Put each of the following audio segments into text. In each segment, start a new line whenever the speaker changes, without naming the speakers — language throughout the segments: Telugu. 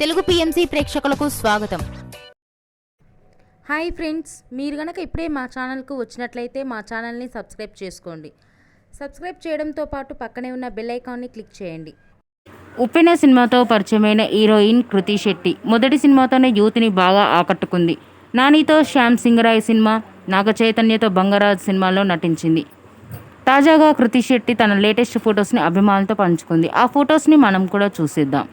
తెలుగు పిఎంసి ప్రేక్షకులకు స్వాగతం.
హాయ్ ఫ్రెండ్స్, మీరు గనక ఇప్పుడే మా ఛానల్కు వచ్చినట్లయితే మా ఛానల్ని సబ్స్క్రైబ్ చేసుకోండి. సబ్స్క్రైబ్ చేయడంతో పాటు పక్కనే ఉన్న బెల్ ఐకాన్ని క్లిక్ చేయండి.
ఉప్పెన సినిమాతో పరిచయమైన హీరోయిన్ కృతి శెట్టి మొదటి సినిమాతోనే యూత్ని బాగా ఆకట్టుకుంది. నానితో శ్యామ్ సింగరాయ్ సినిమా, నాగ చైతన్యతో బంగారాజ్ సినిమాలో నటించింది. తాజాగా కృతి శెట్టి తన లేటెస్ట్ ఫొటోస్ని అభిమానులతో పంచుకుంది. ఆ ఫొటోస్ని మనం కూడా చూసేద్దాం.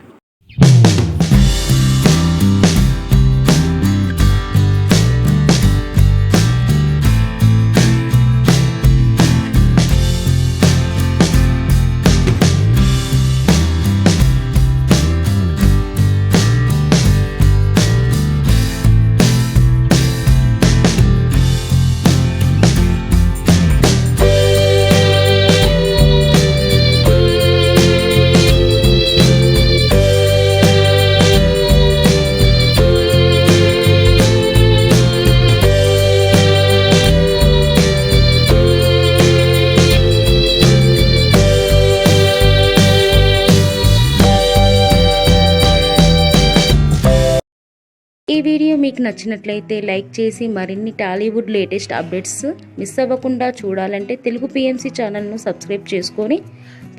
ఈ వీడియో మీకు నచ్చినట్లయితే లైక్ చేసి మరిన్ని టాలీవుడ్ లేటెస్ట్ అప్డేట్స్ మిస్ అవ్వకుండా చూడాలంటే తెలుగు పిఎంసి ఛానల్ను సబ్స్క్రైబ్ చేసుకొని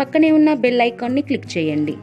పక్కనే ఉన్న బెల్ ఐకాన్ని క్లిక్ చేయండి.